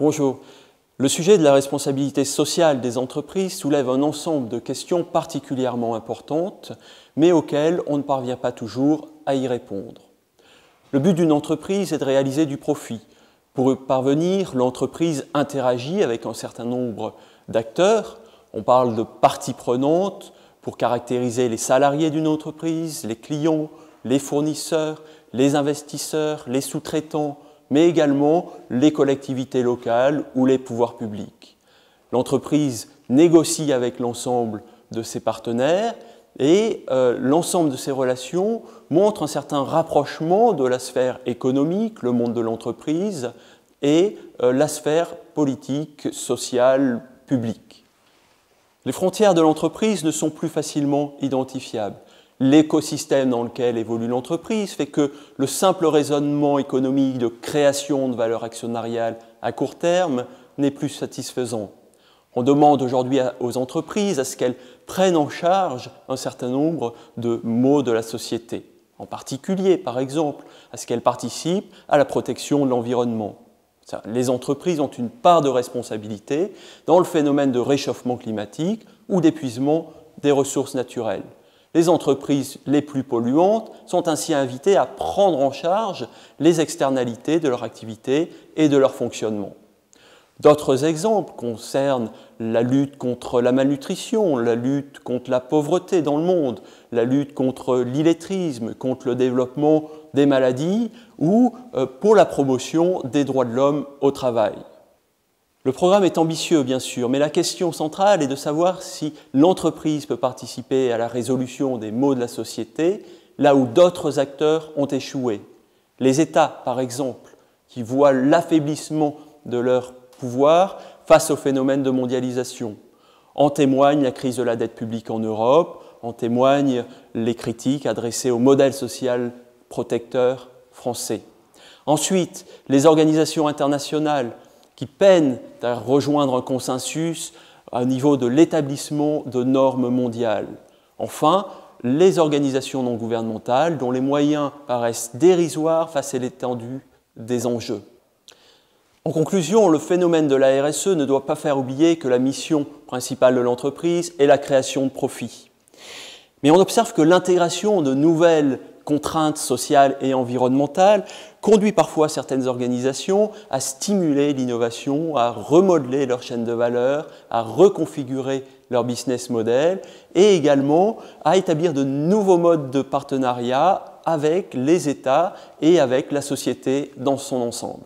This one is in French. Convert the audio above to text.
Bonjour. Le sujet de la responsabilité sociale des entreprises soulève un ensemble de questions particulièrement importantes, mais auxquelles on ne parvient pas toujours à y répondre. Le but d'une entreprise est de réaliser du profit. Pour y parvenir, l'entreprise interagit avec un certain nombre d'acteurs. On parle de parties prenantes pour caractériser les salariés d'une entreprise, les clients, les fournisseurs, les investisseurs, les sous-traitants, mais également les collectivités locales ou les pouvoirs publics. L'entreprise négocie avec l'ensemble de ses partenaires et l'ensemble de ces relations montre un certain rapprochement de la sphère économique, le monde de l'entreprise, et la sphère politique, sociale, publique. Les frontières de l'entreprise ne sont plus facilement identifiables. L'écosystème dans lequel évolue l'entreprise fait que le simple raisonnement économique de création de valeur actionnariale à court terme n'est plus satisfaisant. On demande aujourd'hui aux entreprises à ce qu'elles prennent en charge un certain nombre de maux de la société. En particulier, par exemple, à ce qu'elles participent à la protection de l'environnement. Les entreprises ont une part de responsabilité dans le phénomène de réchauffement climatique ou d'épuisement des ressources naturelles. Les entreprises les plus polluantes sont ainsi invitées à prendre en charge les externalités de leur activité et de leur fonctionnement. D'autres exemples concernent la lutte contre la malnutrition, la lutte contre la pauvreté dans le monde, la lutte contre l'illettrisme, contre le développement des maladies ou pour la promotion des droits de l'homme au travail. Le programme est ambitieux, bien sûr, mais la question centrale est de savoir si l'entreprise peut participer à la résolution des maux de la société là où d'autres acteurs ont échoué. Les États, par exemple, qui voient l'affaiblissement de leur pouvoir face au phénomène de mondialisation. En témoigne la crise de la dette publique en Europe, en témoignent les critiques adressées au modèle social protecteur français. Ensuite, les organisations internationales qui peinent à rejoindre un consensus au niveau de l'établissement de normes mondiales. Enfin, les organisations non gouvernementales dont les moyens paraissent dérisoires face à l'étendue des enjeux. En conclusion, le phénomène de la RSE ne doit pas faire oublier que la mission principale de l'entreprise est la création de profits. Mais on observe que l'intégration de nouvelles contraintes sociales et environnementales conduit parfois certaines organisations à stimuler l'innovation, à remodeler leur chaîne de valeur, à reconfigurer leur business model et également à établir de nouveaux modes de partenariat avec les États et avec la société dans son ensemble.